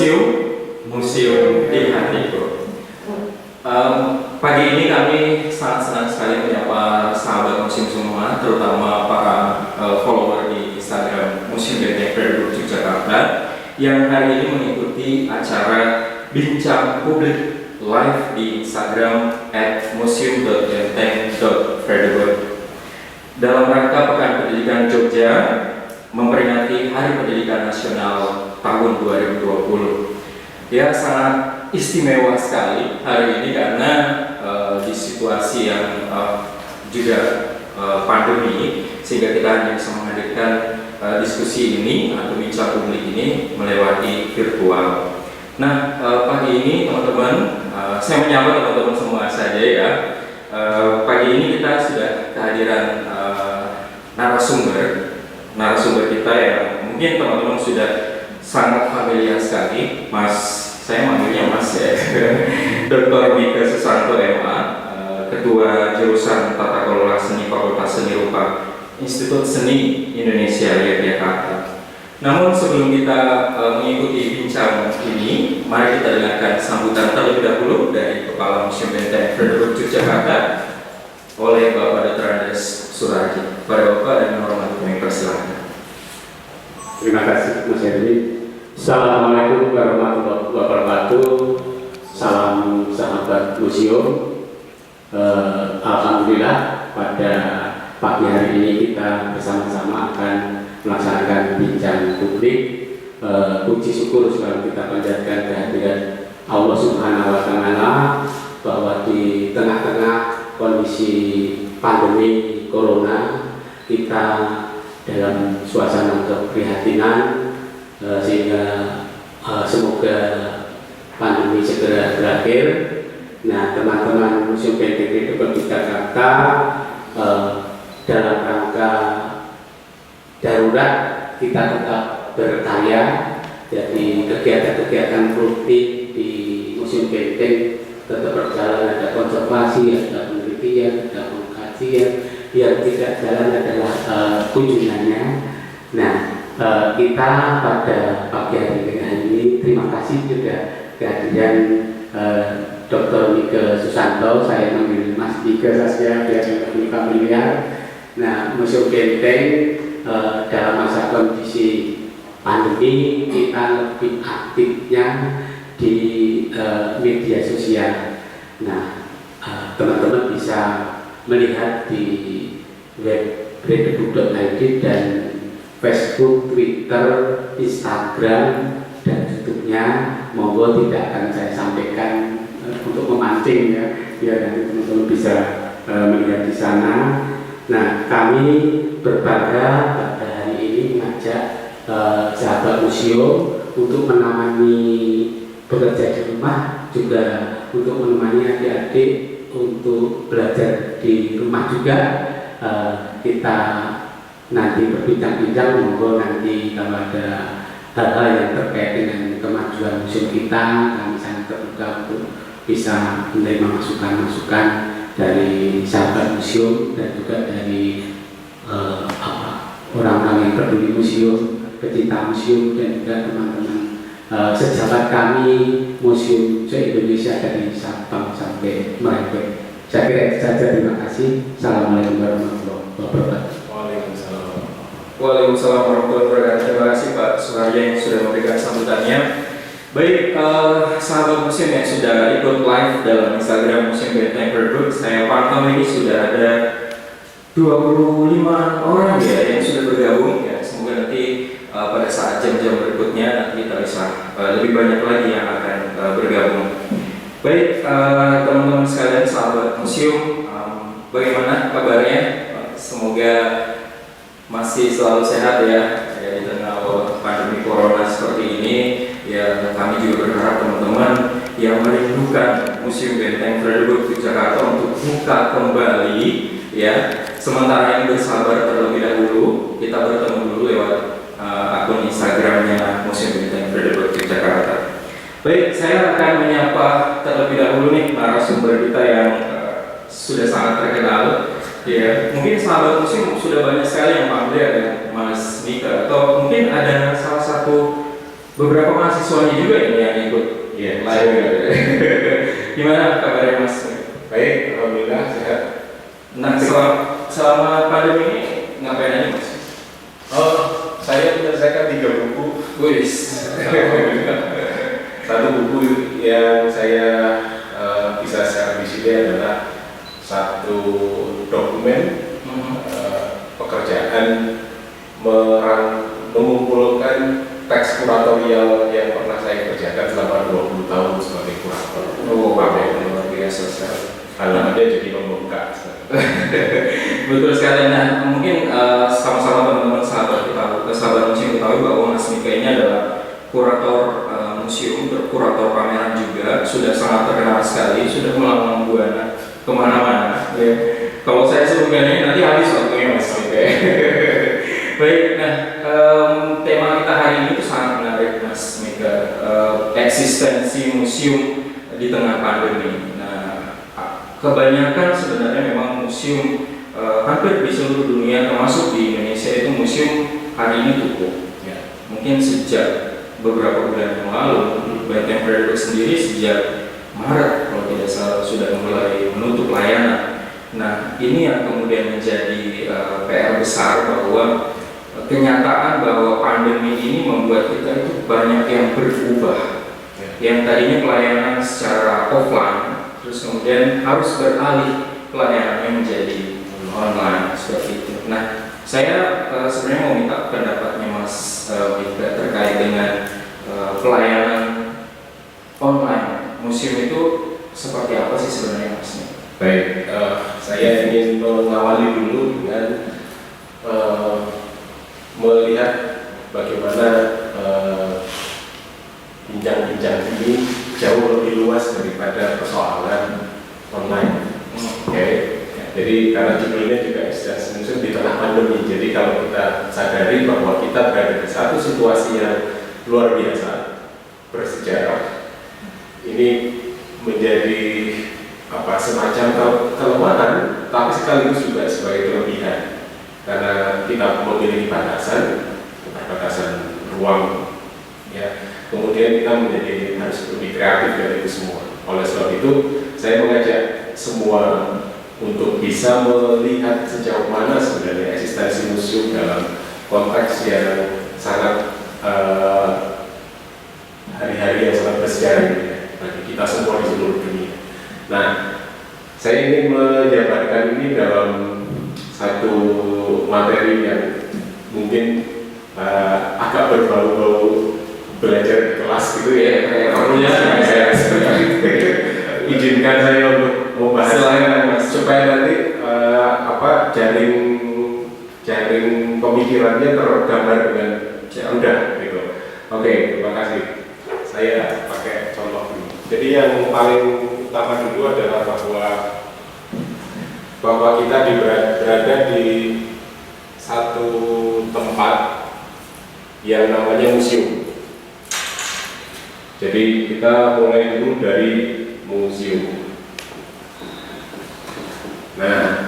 museum, museum di hatiku. Pagi ini kami sangat senang sekali menyapa sahabat museum semua, terutama para follower di Instagram Museum Benteng Frederick Yogyakarta yang hari ini mengikuti acara bincang publik live di Instagram @museum.benteng.frederick dalam rangka Pekan Pendidikan Jogja memperingati Hari Pendidikan Nasional tahun 2020. Ya, sangat istimewa sekali hari ini karena di situasi yang juga pandemi, sehingga kita hanya bisa menghadirkan diskusi ini atau bincang publik ini melewati virtual. Nah, pagi ini teman-teman, saya menyapa teman-teman semua saja ya. Pagi ini kita sudah kehadiran narasumber kita yang mungkin teman-teman sudah sangat familiar sekali. Saya manggilnya Mas ya, Dr. Mika Susanto MA, Ketua Jurusan Tata Kelola Seni Fakultas Seni Rupa Institut Seni Indonesia Yogyakarta. Namun sebelum kita mengikuti bincang ini, mari kita dengarkan sambutan terlebih dahulu dari Kepala Museum Benteng Frederick Yogyakarta oleh Bapak Dr. Andres Suragi. Pada Bapak dan hormat kami persilahkan. Terima kasih Mas Herwi. Assalamualaikum warahmatullahi wabarakatuh. Salam sahabat museum. Alhamdulillah pada pagi hari ini kita bersama-sama akan melaksanakan bincang publik. Puji syukur selalu kita panjatkan kehadiran Allah Subhanahu wa Ta'ala bahwa di tengah-tengah kondisi pandemi Corona kita dalam suasana keprihatinan, sehingga semoga pandemi segera berakhir. Nah, teman-teman Museum Benteng Frederick Yogyakarta dalam rangka darurat kita tetap berkarya. Jadi kegiatan-kegiatan rutin di Museum Benteng tetap berjalan, ada konservasi, ada penelitian, ada pengkajian. Yang tidak jalan adalah kunjungannya. Nah, kita pada pagi hari ini terima kasih juga kehadiran Dr. Mika Susanto. Saya manggil Mas Mika saja biar lebih familiar. Nah, Museum Benteng dalam masa kondisi pandemi kita lebih aktifnya di media sosial. Nah, teman-teman bisa melihat di web frederick.id dan Facebook, Twitter, Instagram, dan YouTube-nya. Monggo tidak akan saya sampaikan untuk memancing ya, biar nanti teman-teman bisa melihat di sana. Nah, kami berbangga pada hari ini mengajak sahabat museum untuk menemani bekerja di rumah, juga untuk menemani adik-adik untuk belajar di rumah juga. Kita nanti berbincang-bincang, monggo nanti kalau ada hal-hal yang terkait dengan kemajuan museum kita, kami sangat terbuka untuk bisa menerima masukan-masukan dari sahabat museum dan juga dari orang-orang yang peduli museum, pecinta museum, dan juga teman-teman sejawat kami museum se-Indonesia dari Sabang sampai Merauke. Saya kira itu saja, terima kasih. Assalamualaikum warahmatullahi wabarakatuh. Waalaikumsalam warahmatullahi wabarakatuh. Terima kasih Pak Suharya yang sudah memberikan sambutannya. Baik, sahabat museum yang sudah ikut live dalam Instagram Museum Benteng Frederick, saya pantau ini sudah ada 25 orang ya yang sudah bergabung ya. Semoga nanti pada saat jam-jam berikutnya nanti kita bisa lebih banyak lagi yang akan bergabung. Baik, teman-teman sekalian sahabat museum, bagaimana kabarnya? Semoga masih selalu sehat ya di tengah pandemi corona seperti ini. Ya, kami juga berharap teman-teman yang merindukan Museum Benteng Frederick Yogyakarta untuk buka kembali ya. Sementara yang bersabar terlebih dahulu, kita bertemu dulu lewat akun Instagramnya Museum Benteng Frederick Yogyakarta. Baik, saya akan menyapa terlebih dahulu nih narasumber kita yang sudah sangat terkenal. Ya, mungkin sahabat museum sudah banyak sekali yang familiar dengan Mas Mika, atau mungkin ada salah satu beberapa mahasiswanya juga ini yang ikut Iya, live. Gimana kabarnya Mas? baik, alhamdulillah sehat. Nah, selama pandemi ini ngapain aja Mas? Oh, saya menyelesaikan 3 buku. Wis. Satu buku yang saya bisa share di sini adalah satu dokumen pekerjaan mengumpulkan teks kuratorial yang pernah saya kerjakan selama 20 tahun sebagai kurator. Oh, luar biasa sekali. Halamannya jadi membengkak. Betul sekali. Nah, mungkin sama-sama teman-teman sahabat museum ketahui bahwa Mas Mika ini adalah kurator museum, kurator pameran juga, sudah sangat terkenal sekali, sudah melambang buana kemana-mana. Ya. Kalau saya sebutkan ini nanti habis waktunya Mas Mika. Baik, nah tema kita hari ini itu sangat menarik Mas Mika, eksistensi museum di tengah pandemi. Nah, kebanyakan sebenarnya memang museum hampir di seluruh dunia termasuk di Indonesia itu museum hari ini tutup. Ya. Mungkin sejak beberapa bulan yang lalu, Benteng Frederick sendiri sejak Maret kalau tidak salah sudah mulai menutup layanan. Nah, ini yang kemudian menjadi PR besar bahwa kenyataan bahwa pandemi ini membuat kita itu banyak yang berubah. Yang tadinya pelayanan secara offline, terus kemudian harus beralih pelayanannya menjadi online seperti itu. Nah, saya sebenarnya mau minta pendapatnya Mas Mika terkait dengan pelayanan online museum itu seperti apa sih sebenarnya Mas Mika? Baik, saya ingin mengawali dulu dengan melihat bagaimana bincang-bincang ini jauh lebih luas daripada persoalan online. Oke. Jadi karena judulnya juga eksistensi museum di tengah pandemi, jadi kalau kita sadari bahwa kita berada di satu situasi yang luar biasa, bersejarah, ini menjadi semacam kelemahan, tapi sekaligus juga sebagai kelebihan, karena kita memiliki batasan ruang, ya. Kemudian kita menjadi harus lebih kreatif dari itu semua. Oleh sebab itu, saya mengajak semua untuk bisa melihat sejauh mana sebenarnya eksistensi museum dalam konteks yang sangat hari-hari yang sangat bersejarah bagi kita semua di seluruh dunia. Nah, saya ingin menjabarkan ini dalam satu materi yang mungkin agak berbau-bau belajar di kelas gitu ya. Izinkan saya untuk membahas supaya nanti jaring pemikirannya tergambar dengan mudah gitu. Oke, terima kasih. Saya pakai contoh dulu. Jadi yang paling utama dulu adalah bahwa kita berada di satu tempat yang namanya museum. Jadi kita mulai dulu dari museum. Nah,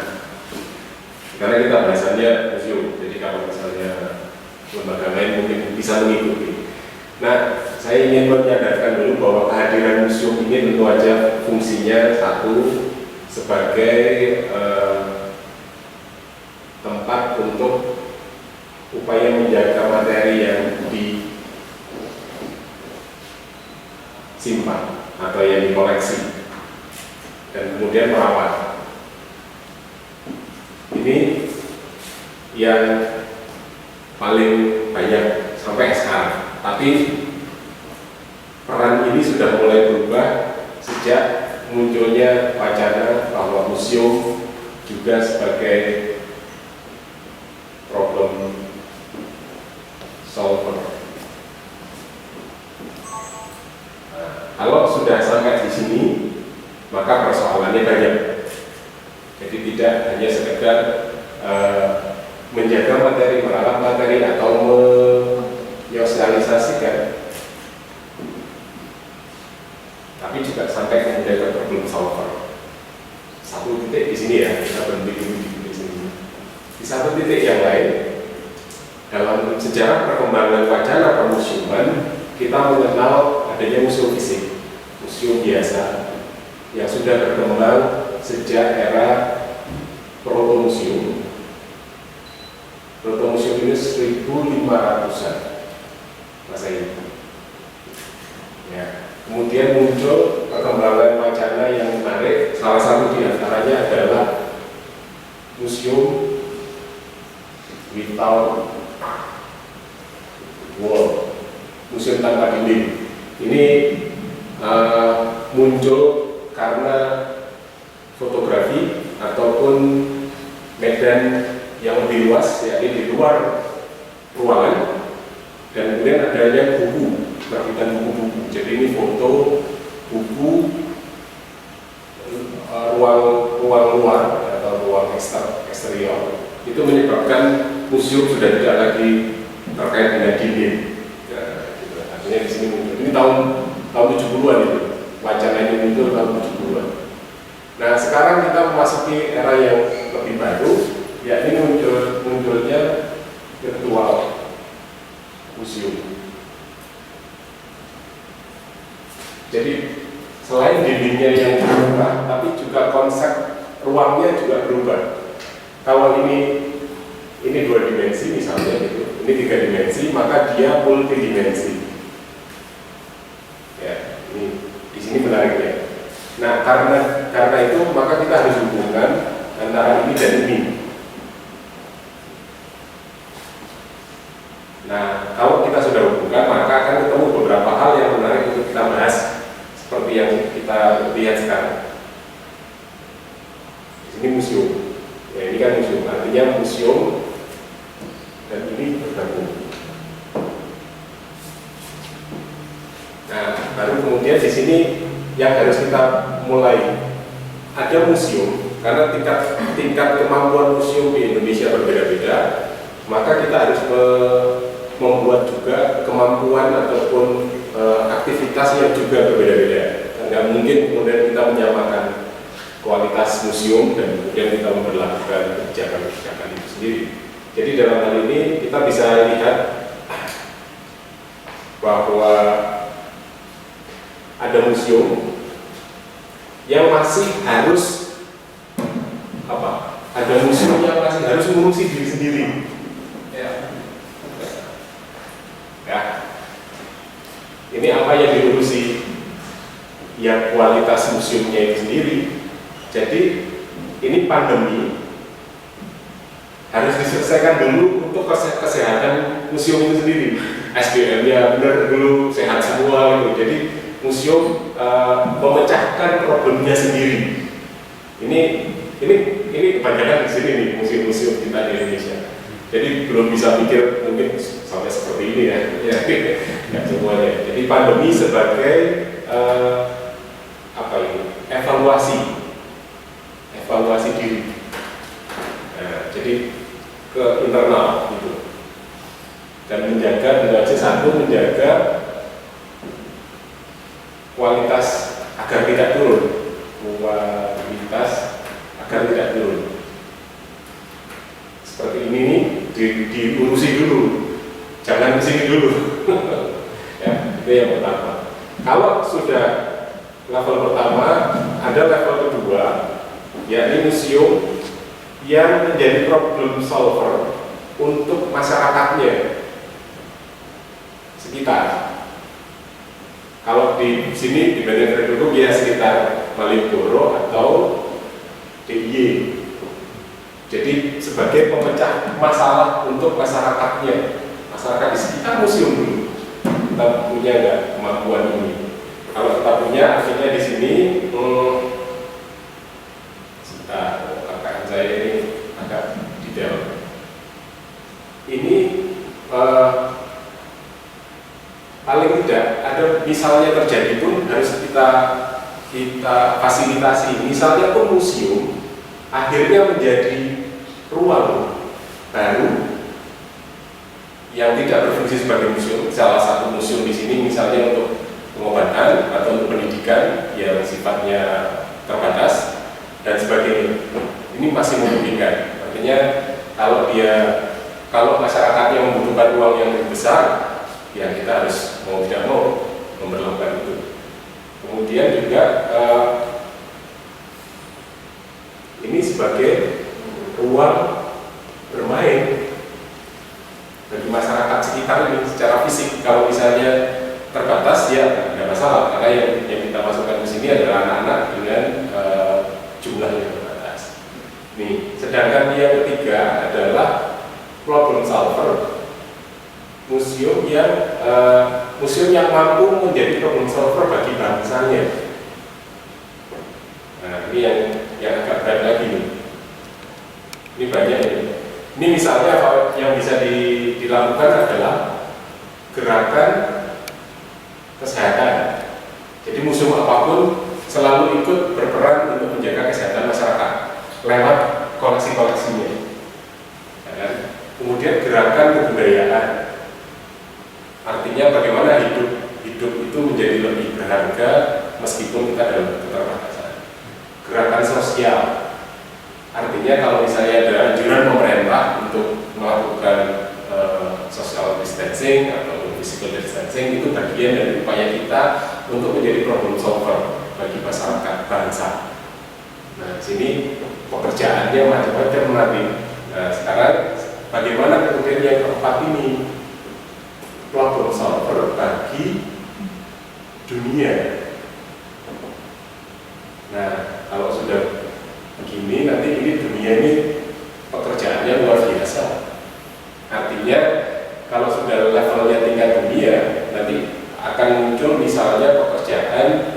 karena kita bahasannya museum, jadi kalau misalnya lembaga lain mungkin bisa mengikuti. Nah, saya ingin menyadarkan dulu bahwa kehadiran museum ini tentu aja fungsinya satu sebagai tempat untuk upaya menjaga materi yang disimpan atau yang dikoleksi dan kemudian merawat. Ini yang paling banyak sampai sekarang. Tapi peran ini sudah mulai berubah sejak munculnya wacana bahwa museum juga sebagai problem solver. Nah, kalau sudah sampai di sini, maka persoalannya banyak. Jadi tidak hanya sekedar menjaga materi, merawat materi atau menyosialisasikan, tapi juga sampai kemudian ke problem solver. Satu titik di sini ya, kita berhenti di sini. Di satu titik yang lain, dalam sejarah perkembangan wacana permuseuman, kita mengenal adanya museum fisik, museum biasa yang sudah berkembang sejak era proto-museum. Proto-museum ini 1500-an Masehi. Ya. Kemudian muncul perkembangan wacana yang menarik, salah satu di antaranya adalah museum without wall, museum tanpa dinding. Ini muncul karena fotografi ataupun medan yang lebih luas, yakni di luar ruangan, dan kemudian adanya buku, terbitan buku-buku. Jadi ini foto buku ruang luar atau ruang eksterior. Itu menyebabkan museum sudah tidak lagi terkait dengan dinding. Ya, gitu. Artinya di sini muncul. Ini tahun 70-an itu, wacana ini muncul tahun 70-an. Nah, sekarang kita memasuki era yang lebih baru, yakni munculnya virtual museum. Jadi selain dindingnya yang berubah, tapi juga konsep ruangnya juga berubah. Kalau ini 2 dimensi misalnya gitu, ini 3 dimensi, maka dia multidimensi. Ya, ini di sini menariknya. Nah, karena itu maka kita harus hubungkan antara ini dan ini. Nah, kalau kita sudah hubungkan, maka akan ketemu beberapa hal yang menarik untuk kita bahas, seperti yang kita lihat sekarang. Di sini museum. Ya, ini kan museum, artinya museum dan ini bergabung. Nah, baru kemudian di sini yang harus kita mulai, ada museum, karena tingkat kemampuan museum di Indonesia berbeda-beda, maka kita harus membuat juga kemampuan ataupun aktivitas yang juga berbeda-beda. Nggak mungkin kemudian kita menyamakan kualitas museum dan kemudian kita memperlakukan kebijakan-kebijakan itu sendiri. Jadi dalam hal ini kita bisa lihat bahwa ada museum yang masih harus ada museum yang masih harus mengurusi diri sendiri. Ya. Ini apa yang diurusi? Ya, kualitas museumnya itu sendiri. Jadi ini pandemi harus diselesaikan dulu untuk kesehatan museum itu sendiri. SDM-nya benar dulu, sehat semua gitu. Jadi museum memecahkan problemnya sendiri. Ini kebanyakan di sini nih museum-museum kita di Indonesia. Jadi belum bisa pikir mungkin sampai seperti ini ya. Nggak semuanya. Jadi pandemi sebagai evaluasi diri. Nah, jadi ke internal gitu. Dan menjaga kualitas agar tidak turun. Seperti ini nih diurusi dulu. Jangan kesini dulu. Ya, itu yang pertama. Kalau sudah level pertama, ada level kedua, yakni museum yang menjadi problem solver untuk masyarakatnya sekitar. Kalau di sini di Badan Penduduk ya sekitar Malioboro atau DIY. Jadi sebagai pemecah masalah untuk masyarakatnya, masyarakat di sekitar museum dulu. Kita punya nggak kemampuan ini? Kalau kita punya, artinya di sini kakak saya ini agak detail. Ini paling tidak ada misalnya terjadi pun harus kita fasilitasi. Misalnya pun museum akhirnya menjadi ruang baru yang tidak berfungsi sebagai museum. Salah satu museum di sini misalnya untuk pengobatan atau untuk pendidikan yang sifatnya terbatas dan sebagainya. Ini masih memungkinkan. Artinya kalau masyarakatnya membutuhkan ruang yang lebih besar, ya kita harus mau tidak mau memperlakukan itu. Kemudian juga ini sebagai ruang bermain bagi masyarakat sekitar ini secara fisik. Kalau misalnya terbatas ya tidak masalah, karena yang kita masukkan ke sini adalah anak-anak dengan jumlah yang terbatas. Nih, sedangkan yang ketiga adalah problem solver, museum yang mampu menjadi problem solver bagi bangsanya. Nah, ini yang agak berat lagi nih. Ini banyak ini. Ini misalnya yang bisa dilakukan adalah gerakan kesehatan. Jadi museum apapun selalu ikut berperan untuk menjaga kesehatan masyarakat lewat koleksi-koleksinya. Ya. Kemudian gerakan kebudayaan, artinya bagaimana hidup itu menjadi lebih berharga meskipun kita dalam keterbatasan. Gerakan sosial, artinya kalau misalnya ada anjuran pemerintah untuk melakukan social distancing atau physical distancing, itu bagian dari upaya kita untuk menjadi problem solver bagi masyarakat bangsa. Nah, sini pekerjaannya macam-macam nanti. Nah, sekarang bagaimana kemudian yang keempat ini, problem solver bagi dunia. Nah, kalau sudah begini, nanti ini dunia ini pekerjaannya luar biasa. Artinya kalau sudah levelnya tingkat dunia, nanti akan muncul misalnya pekerjaan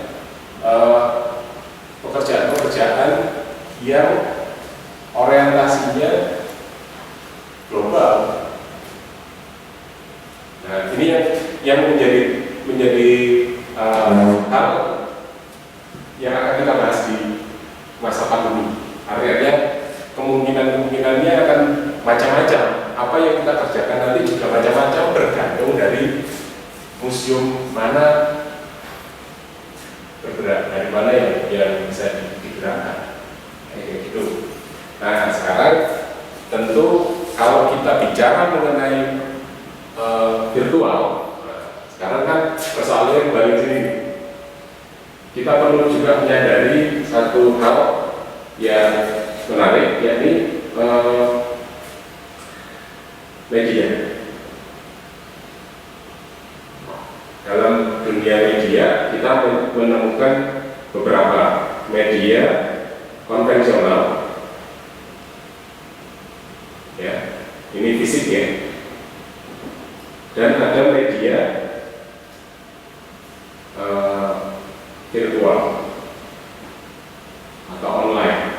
yang orientasinya global. Nah, ini yang menjadi hal yang akan kita bahas di masa pandemi. Artinya kemungkinannya akan macam-macam. Apa yang kita kerjakan nanti juga macam-macam, bergantung dari museum mana bergerak, dari mana yang bisa digerakkan, kayak gitu. Nah, sekarang tentu kalau kita bicara mengenai virtual, sekarang kan persoalannya kembali ke sini. Kita perlu juga menyadari satu hal yang menarik, yakni media. Dalam dunia media kita menemukan beberapa media konvensional, ya, ini fisik ya, dan ada media virtual atau online.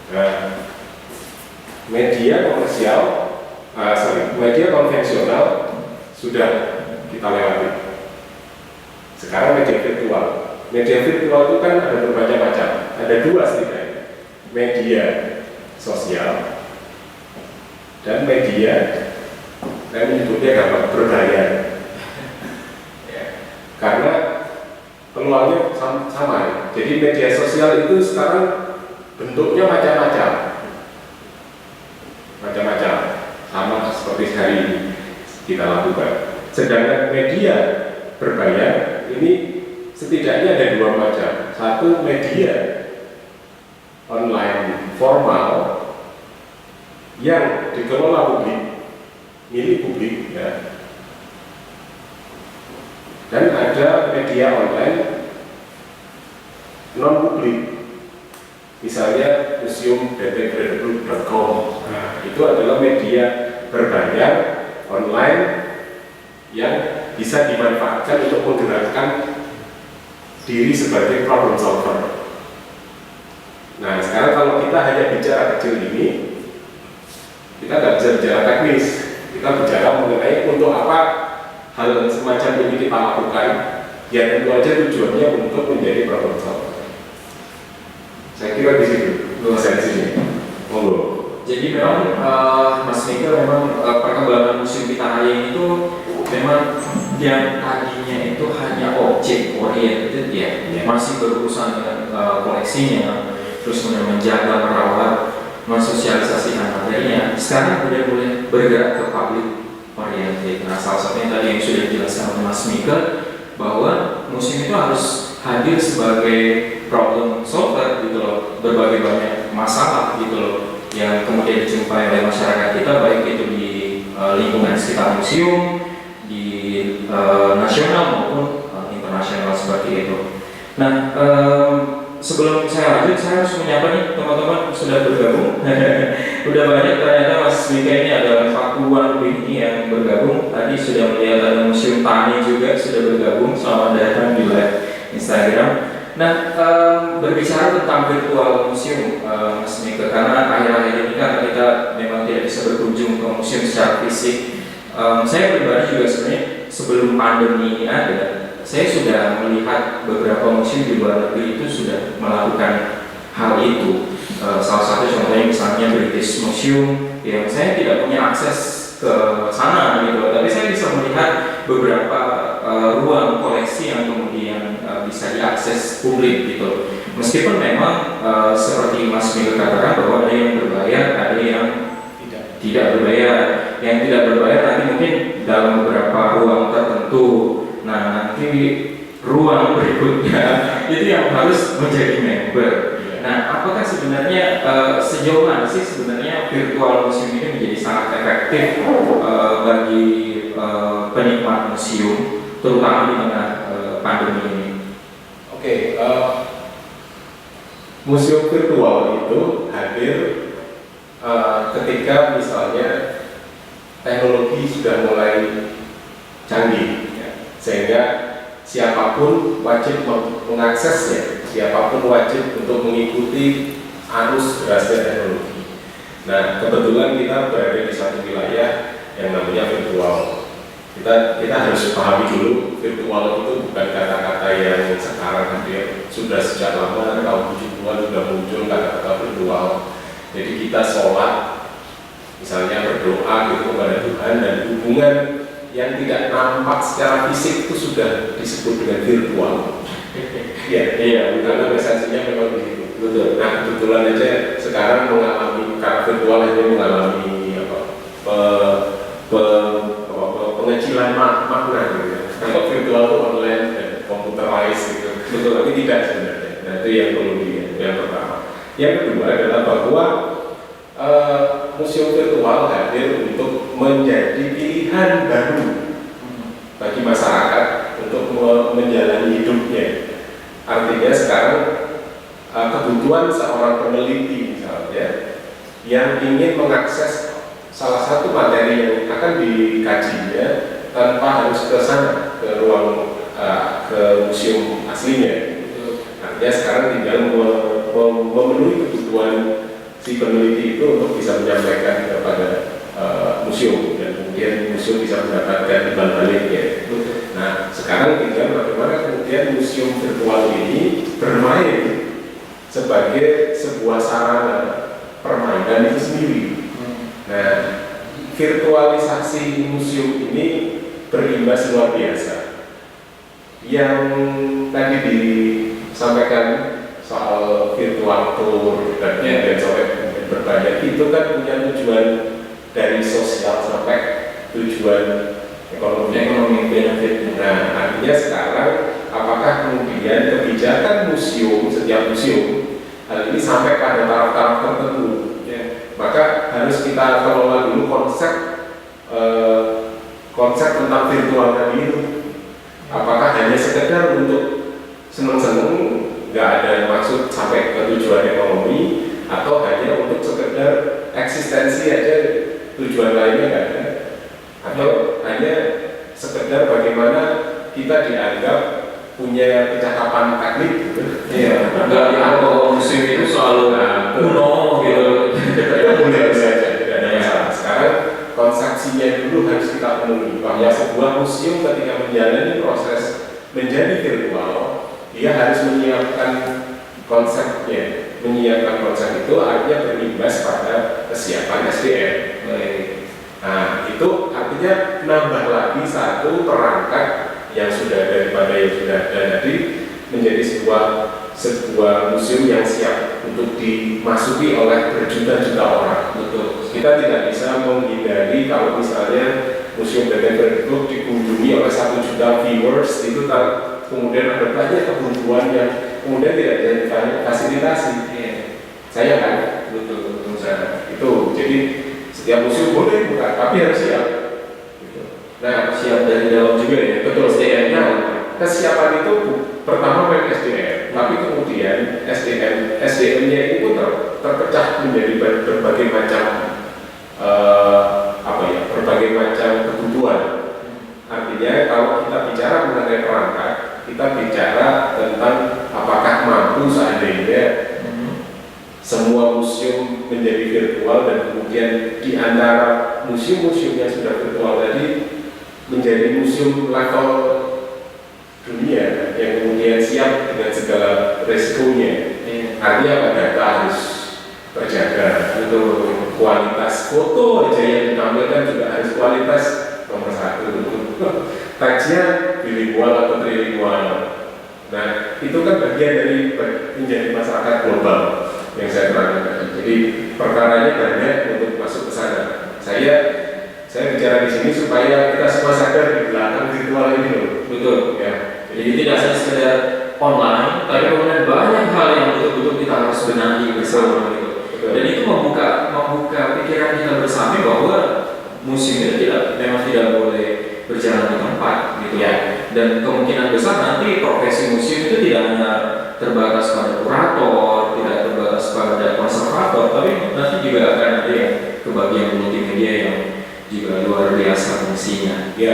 Nah, media komersial, media konvensional sudah kita lewati. Sekarang media virtual. Media virtual itu kan ada berbagai macam. Ada dua setidaknya. Media sosial dan media, saya menyebutnya gampang, berbayar. Ya. Karena peluangnya sama. Jadi media sosial itu sekarang bentuknya macam-macam. Sama seperti hari ini kita lakukan. Sedangkan media berbayar ini setidaknya ada dua macam. Satu, media online formal yang dikelola publik, milik publik, ya. Dan ada media online non publik, misalnya museum.com. Nah, itu adalah media berbayar online yang bisa dimanfaatkan untuk menggerakkan diri sebagai problem solver. Nah, sekarang kalau kita hanya bicara kecil ini, kita nggak bisa bicara teknis. Kita bicara mengenai untuk apa hal semacam ini kita lakukan. Ya tentu aja tujuannya untuk menjadi problem solver. Saya kira di situ esensinya. Monggo. Jadi memang Mas Mika memang perkembangan museum kita hari ini itu memang yang tadinya itu hanya objek oriented ya, masih berurusan dengan koleksinya, terus menjaga, merawat, mensosialisasikan materinya. Sekarang udah boleh bergerak ke public oriented. Nah, salah satunya tadi yang sudah dijelaskan oleh Mas Mika, bahwa museum itu harus hadir sebagai problem solver gitu loh, berbagai banyak masalah gitu loh yang kemudian dijumpai oleh masyarakat kita, baik itu di lingkungan sekitar museum, di nasional maupun internasional seperti itu. Nah, sebelum saya lanjut, saya harus menyapa nih teman-teman sudah bergabung. Udah banyak ternyata Mas Mika ini ada 40-an lebih ini yang bergabung. Tadi sudah melihat ada Museum Tani juga sudah bergabung. Selamat datang di live Instagram. Nah, berbicara tentang virtual museum, Mas Mika, karena akhir-akhir ini kan kita memang tidak bisa berkunjung ke museum secara fisik. Saya pribadi juga sebenarnya sebelum pandemi ini ada, saya sudah melihat beberapa museum di luar negeri itu sudah melakukan hal itu. Salah satu contohnya misalnya British Museum, yang saya tidak punya akses ke sana gitu, tapi saya bisa melihat beberapa ruang koleksi yang kemudian bisa diakses publik gitu. Meskipun memang seperti Mas Mika katakan bahwa ada yang berbayar, ada yang tidak berbayar. Yang tidak berbayar nanti mungkin dalam beberapa ruang tertentu. Nah, nanti ruang berikutnya itu yang harus menjadi member. Nah, apakah sebenarnya sejauh mana sih sebenarnya virtual museum ini menjadi sangat efektif bagi penikmat museum, terutama di tengah pandemi ini? Oke, museum virtual itu hadir ketika misalnya teknologi sudah mulai canggih, sehingga siapapun wajib mengaksesnya, siapapun wajib untuk mengikuti arus derasnya teknologi. Nah, kebetulan kita berada di satu wilayah yang namanya virtual. Kita harus pahami dulu, virtual itu bukan kata-kata yang sekarang hadir, sudah sejak lama, tahun 70-an sudah muncul kata-kata virtual. Jadi kita sholat, misalnya berdoa gitu kepada Tuhan, dan hubungan yang tidak nampak secara fisik itu sudah disebut dengan virtual. Iya, karena esensinya memang begitu. Betul. Nah, kebetulan aja sekarang mengalami, karena virtual ini mengalami pengecilan makna gitu ya. Kalau virtual itu online dan computerized gitu. Betul, tapi tidak sebenarnya. Nah, itu yang perlu yang pertama. Yang kedua adalah bahwa museum virtual hadir untuk menjadi pilihan baru bagi masyarakat untuk menjalani hidupnya. Artinya sekarang kebutuhan seorang peneliti misalnya yang ingin mengakses salah satu materi yang akan dikajinya tanpa harus ke sana, ke ruang ke museum aslinya. Artinya sekarang tinggal memenuhi kebutuhan si peneliti itu untuk bisa menyampaikan kepada museum, dan kemudian museum bisa mendapatkan timbal baliknya. Nah, sekarang tinggal bagaimana kemudian museum virtual ini bermain sebagai sebuah sarana permainan itu sendiri. Nah, virtualisasi museum ini berimbas luar biasa. Yang tadi disampaikan soal virtual tour dan sampai berbanyak itu kan punya tujuan dari sosial sampai tujuan ekonomi benefit. Nah, artinya sekarang apakah kemudian kebijakan museum, setiap museum hal ini sampai pada taraf-taraf tertentu, maka harus kita kelola dulu konsep tentang virtual tadi itu. Apakah hanya sekedar untuk seneng-seneng, nggak ada maksud sampai ke tujuan ekonomi, atau hanya untuk sekedar eksistensi aja, tujuan lainnya nggak ada, atau hanya sekedar bagaimana kita dianggap punya kecakapan teknik gitu. Iya, nggak yang bahwa museum itu selalu kuno gitu. Boleh saja, tidak ada masalah. Sekarang konsepsinya dulu harus kita penuhi, bahwa sebuah museum ketika menjalani proses menjadi virtual, dia harus menyiapkan konsepnya. Menyiapkan konsep itu artinya berimbas pada kesiapan SDM. Nah, itu artinya nambah lagi satu perangkat yang sudah daripada yang sudah ada tadi, menjadi sebuah sebuah museum yang siap untuk dimasuki oleh berjuta-juta orang. Betul. Kita tidak bisa menghindari kalau misalnya Museum Battenberg dikunjungi oleh 1 juta viewers, itu kemudian ada banyak kebutuhan yang kemudian tidak jadi fasilitasi. Saya kan, betul saya. Itu jadi setiap museum boleh buka, tapi harus siap. Gitu. Nah, Siap dari dalam juga ya. betul, SDM-nya. Kesiapan itu pertama main SDM, tapi kemudian SDM-nya itu pun terpecah menjadi berbagai macam berbagai macam kebutuhan. Artinya kalau kita bicara mengenai perangkat, kita bicara tentang apakah mampu seandainya semua museum menjadi virtual dan kemudian di antara museum-museum yang sudah virtual tadi menjadi museum level dunia yang kemudian siap dengan segala resikonya. Artinya apa, data harus terjaga, itu kualitas foto aja yang ditampilkan juga harus kualitas nomor 1. Teksnya bilingual atau trilingual. Nah, itu kan bagian dari menjadi masyarakat global yang saya terangkan tadi. Jadi perkaranya banyak untuk masuk ke sana. Saya bicara di sini supaya kita semua sadar di belakang virtual ini loh. Betul. Ya. Jadi tidak hanya sekedar online, tapi kemudian banyak hal yang betul-betul kita harus benahi bersama gitu. Dan itu membuka pikiran kita bersama bahwa museum itu memang tidak boleh berjalan di tempat gitu ya. Dan kemungkinan besar nanti profesi museum itu tidak hanya terbatas pada kurator, tidak terbatas pada konservator, tapi nanti juga akan ada yang kebagian multimedia yang juga luar biasa fungsinya. Ya,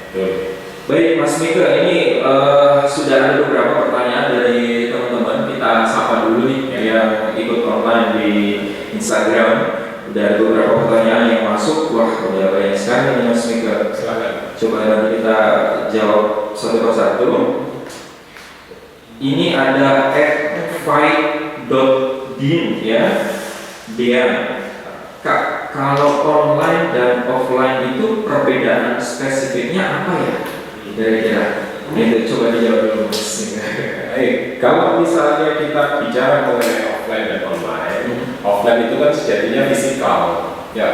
betul. Baik Mas Mika, ini sudah ada beberapa pertanyaan dari teman-teman. Kita sapa dulu nih yang ikut online di Instagram. Udah ada beberapa pertanyaan yang masuk. Wah, udah banyak sekali nih Mas Mika. Silakan. Coba nanti kita jawab satu persatu. Ini ada @fight.din ya. Dian. Kak, kalau online dan offline itu perbedaan spesifiknya apa ya? Kira-kira itu coba dijawab dulu Mas. Kalau misalnya kita bicara mengenai offline dan online, offline itu kan sejatinya fisikal, ya,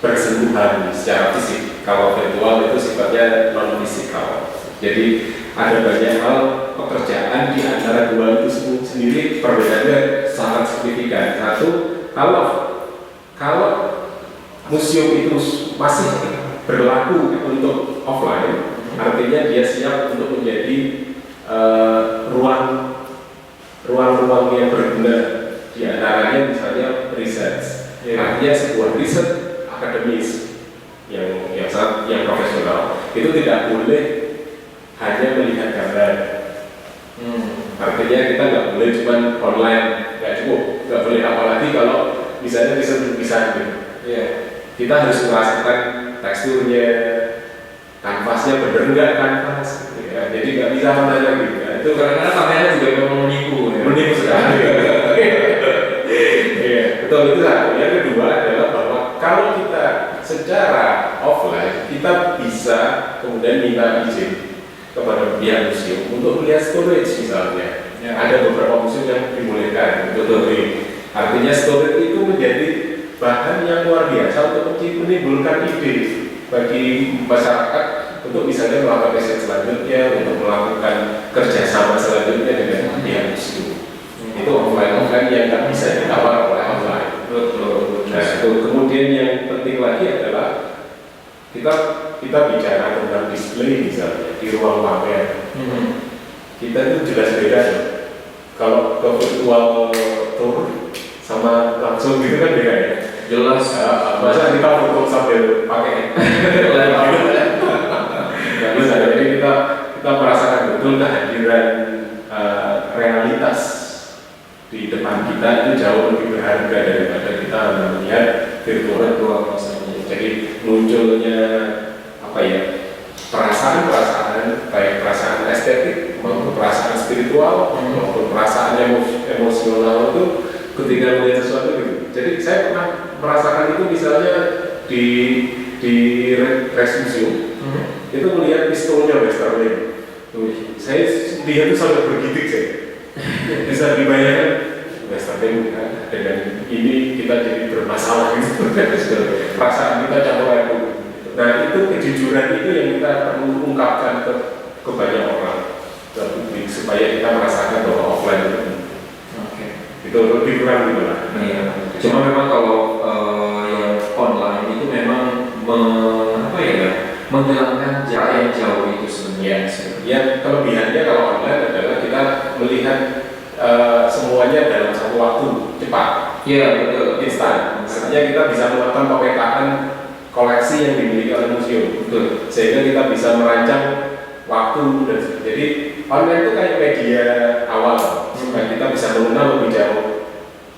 bersentuhan secara fisik. Kalau virtual itu sifatnya non fisikal. Jadi ada banyak hal pekerjaan di antara dua itu sendiri perbedaannya sangat signifikan. Satu, kalau museum itu masih berlaku untuk offline, artinya dia siap untuk menjadi ruang-ruang yang berguna, di antaranya misalnya riset. Artinya sebuah riset akademis yang profesional itu tidak boleh hanya melihat gambar. Artinya kita nggak boleh cuma online, nggak cukup, nggak boleh, apalagi kalau misalnya riset lukisan gitu. Kita harus merasakan teksturnya, kanvasnya bener nggak kanvas, ya. Jadi nggak bisa menanya gitu. Itu karena kameranya juga memang menipu, ya. Menipu sekali. Ya, betul, itu satu. Yang kedua adalah bahwa kalau kita secara offline kita bisa kemudian minta izin kepada pihak museum untuk melihat storage misalnya. Ada beberapa museum yang dibolehkan, betul. Artinya storage itu menjadi bahan yang luar biasa untuk menimbulkan ide bagi masyarakat untuk misalnya melakukan riset selanjutnya, untuk melakukan kerjasama selanjutnya dengan pihak museum. Itu offline yang nggak bisa ditawar oleh online. Nah, kemudian yang penting lagi adalah kita bicara tentang display misalnya di ruang pamer. Kita itu jelas beda ya. Kalau ke virtual tour sama langsung gitu kan beda ya. Jelas. Masa kita foto sambil pakai jadi kita merasakan betul kehadiran realitas di depan kita itu jauh lebih berharga daripada kita melihat virtual. Jadi munculnya perasaan baik perasaan estetik maupun perasaan spiritual maupun perasaan emosional itu ketika melihat sesuatu gitu. Jadi saya pernah merasakan itu misalnya di Res Museum. Itu melihat pistolnya Westerling. Saya lihat itu sampai bergidik saya. bisa dibayar Western dengan ini kita jadi bermasalah gitu. Perasaan kita campur aduk. Nah itu kejujuran itu yang kita perlu ungkapkan ke banyak orang, ke publik, supaya kita merasakan bahwa offline itu itu lebih kurang gitu lah. Iya. Cuma memang kalau yang online itu memang menghilangkan jarak yang jauh itu sebenarnya. Ya, kelebihannya kalau online adalah kita melihat semuanya dalam satu waktu cepat. Iya, betul. Instan. Artinya kita bisa melakukan pemetaan koleksi yang dimiliki oleh museum. Betul. Sehingga kita bisa merancang waktu dan jadi online itu kayak media awal supaya kita bisa mengenal lebih jauh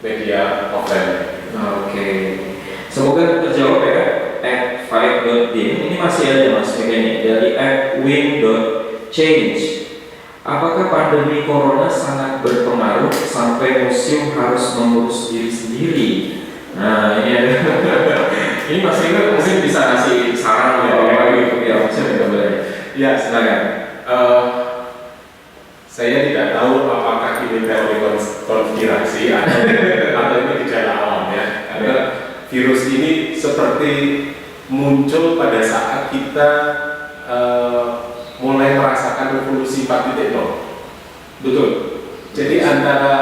media offline. Oke. Semoga terjawab ya. @5.dim ini masih ada mas begini dari @win.change. Apakah pandemi corona sangat berpengaruh sampai museum harus mengurus diri sendiri? Nah ini ada. Ini Mas Rino mungkin bisa kasih saran atau apa gitu ya maksudnya kembali. Ya, silakan. Saya tidak tahu apakah ini teori konspirasi atau ini gejala alam ya. Karena virus ini seperti muncul pada saat kita mulai merasakan revolusi 4.0. Betul. Jadi antara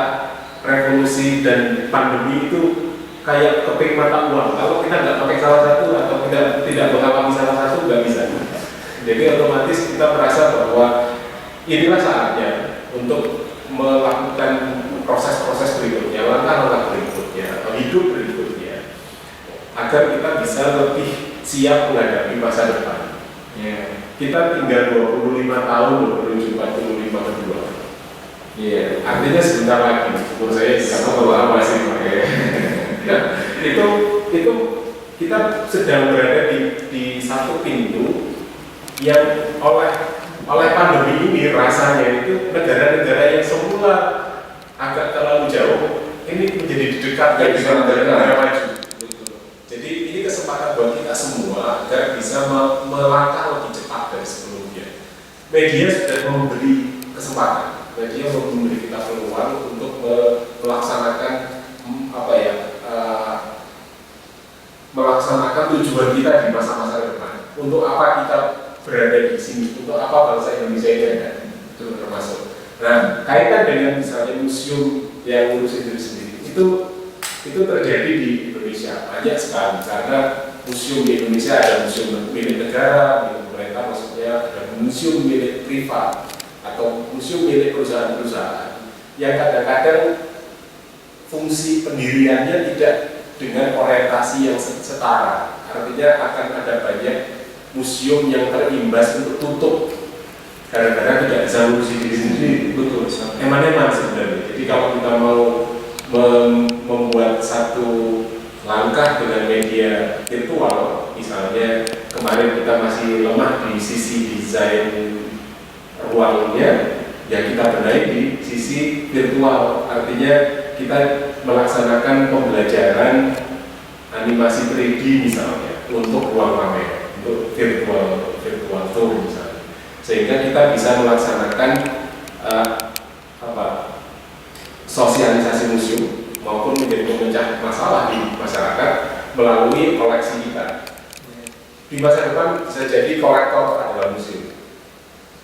revolusi dan pandemi itu kayak keping mata uang. Kalau kita nggak pakai salah satu atau tidak mengalami salah satu, nggak bisa. Jadi otomatis kita merasa bahwa inilah saatnya untuk melakukan proses-proses berikutnya, langkah-langkah berikutnya, atau hidup berikutnya, agar kita bisa lebih siap menghadapi masa depan. Kita tinggal 25 tahun menuju 45 kedua. Artinya sebentar lagi, umur saya juga masih ya, itu kita sedang berada di satu pintu yang oleh pandemi ini rasanya itu negara-negara yang semula agak terlalu jauh ini menjadi didekatkan dengan negara-negara maju. Jadi ini kesempatan buat kita semua agar bisa melangkah lebih cepat dari sebelumnya. Media sudah memberi kesempatan, media memberi kita peluang untuk melaksanakan melaksanakan tujuan kita di masa-masa depan. Untuk apa kita berada di sini, untuk apa bangsa Indonesia ini ada, itu termasuk. Nah, kaitan dengan misalnya museum yang ngurusin diri sendiri, itu terjadi di Indonesia banyak sekali, karena museum di Indonesia ada museum milik negara, milik pemerintah maksudnya, ada museum milik privat atau museum milik perusahaan-perusahaan yang kadang-kadang fungsi pendiriannya tidak dengan orientasi yang setara. Artinya akan ada banyak museum yang terimbas untuk tutup gara-gara tidak bisa ngurusi diri sendiri. Betul, eman-eman sebenarnya. Jadi kalau kita mau membuat satu langkah dengan media virtual, misalnya kemarin kita masih lemah di sisi desain ruangnya, ya kita benahi di sisi virtual. Artinya kita melaksanakan pembelajaran animasi 3D misalnya untuk ruang pamer, untuk virtual tour misalnya, sehingga kita bisa melaksanakan sosialisasi museum maupun menjadi pemecah masalah di masyarakat melalui koleksi kita. Di masa depan bisa jadi kolektor adalah museum.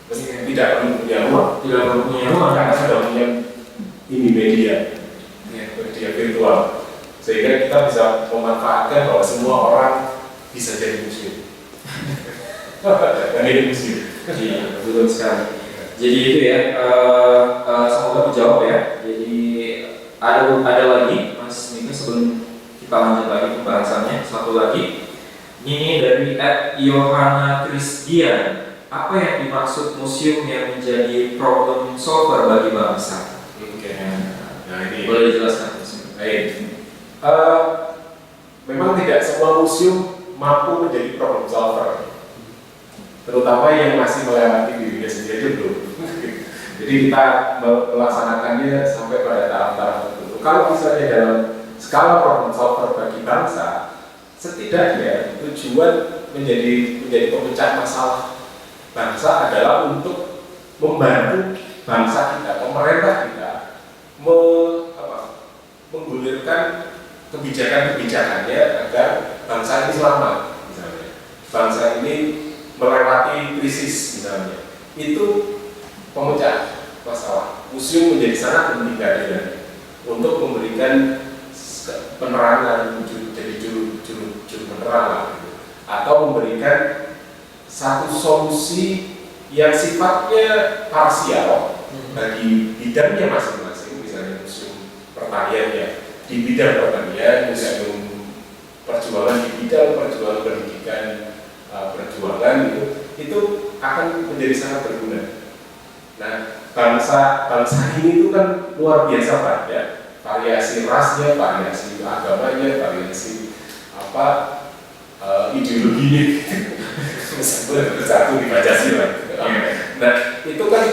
Tidak perlu punya rumah, karena sudah punya ini media virtual, sehingga kita bisa memanfaatkan bahwa semua orang bisa jadi museum. Ini museum. Iya, betul sekali. Jadi itu ya, semoga menjawab ya. Jadi ada lagi, Mas Mika, sebelum kita lanjut lagi pembahasannya, satu lagi. Ini dari @Yohana Christian. Apa yang dimaksud museum yang menjadi problem solver bagi bangsa? Nah ini boleh dijelaskan. Baik. Memang tidak semua museum mampu menjadi problem solver, terutama yang masih melewati dirinya sendiri dulu. Jadi kita melaksanakannya sampai pada tahap-tahap tertentu. Kalau misalnya dalam skala problem solver bagi bangsa, setidaknya tujuan menjadi pemecah masalah bangsa adalah untuk membantu bangsa kita, pemerintah kita menggulirkan kebijakan-kebijakannya agar bangsa ini selamat, misalnya bangsa ini melewati krisis misalnya, itu pemecah masalah. Museum menjadi sangat penting kehadiran untuk memberikan penerangan, jadi juru penerang gitu. Atau memberikan satu solusi yang sifatnya parsial bagi bidangnya masing-masing, misalnya museum pertaniannya di bidang pertanian, museum perjuangan di bidang perjuangan pendidikan, perjuangan itu akan menjadi sangat berguna. Nah, bangsa ini itu kan luar biasa banyak, variasi rasnya, variasi agamanya, variasi ideologinya, satu di Pancasila. Nah, itu kan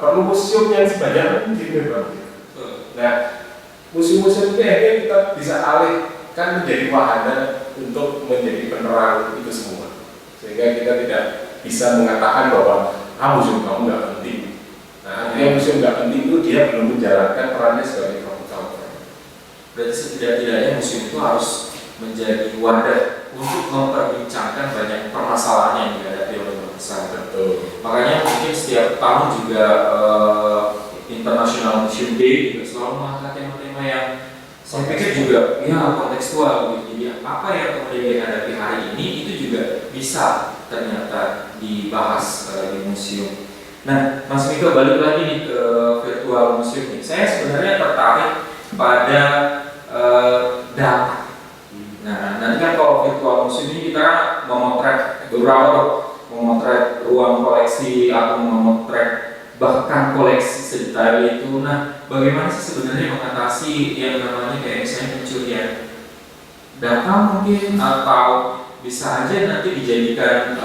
perlu museum yang sebanyak mungkin, Bang. Nah, museum-museum ini akhirnya kita bisa alihkan menjadi wahana untuk menjadi penerang itu semua, sehingga kita tidak bisa mengatakan bahwa museum kamu nggak penting. Nah, artinya museum nggak penting itu dia belum menjalankan perannya sebagai promotor. Berarti setidak-tidaknya museum itu harus menjadi wadah untuk memperbincangkan banyak permasalahan yang dihadapi oleh bangsa. Betul. Makanya mungkin setiap tahun juga International Museum Day juga selalu mengangkat tema-tema yang saya pikir juga kontekstual. Jadi apa yang kemudian dihadapi hari ini itu juga bisa ternyata dibahas di museum. Nah, Mas Miko balik lagi nih ke virtual museum ini. Saya sebenarnya tertarik pada data. Nah, nanti kan kalau virtual museum ini kita memotret memotret ruang koleksi atau memotret bahkan koleksi sedetail itu. Nah, bagaimana sih sebenarnya mengatasi yang namanya kayak misalnya pencurian data mungkin, atau bisa aja nanti dijadikan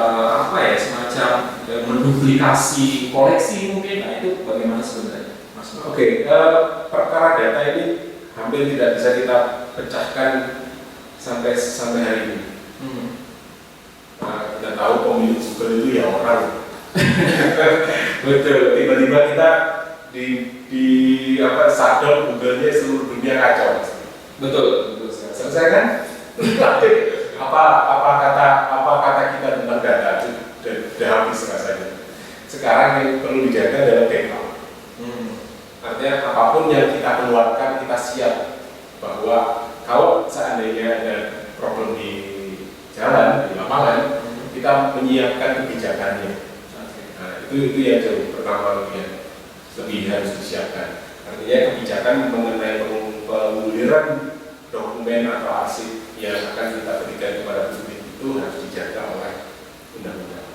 semacam menduplikasi koleksi mungkin. Nah, itu bagaimana sebenarnya, Mas? Oke, perkara data ini hampir tidak bisa kita pecahkan sampai hari ini. Kita tahu pemilik Google itu ya orang. Betul. Tiba-tiba kita di sadel Google-nya seluruh dunia kacau. Betul. Selesai kan? apa kata kita tentang data itu sudah habis rasanya. Sekarang yang perlu dijaga adalah data. Artinya apapun yang kita keluarkan kita siap bahwa kalau seandainya ada problem di jalan, di lapangan, kita menyiapkan kebijakannya. Nah, itu yang jauh pertama yang lebih harus disiapkan. Artinya kebijakan mengenai penguliran dokumen atau arsip yang akan kita berikan kepada publik itu harus dijaga oleh undang-undang.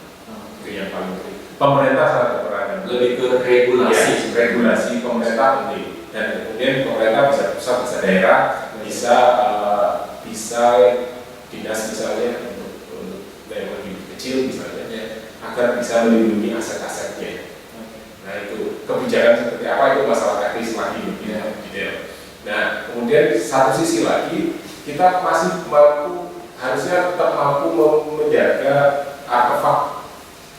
Itu yang paling penting. Pemerintah sangat berperan. Lebih ke regulasi. Ya, regulasi pemerintah penting. Dan kemudian pemerintah bisa pusat, bisa daerah, bisa dinas misalnya untuk yang lebih kecil misalnya, agar bisa melindungi aset-asetnya. Nah, itu kebijakan seperti apa itu masalah teknis lagi detail. Nah, kemudian satu sisi lagi kita masih harusnya tetap mampu menjaga artefak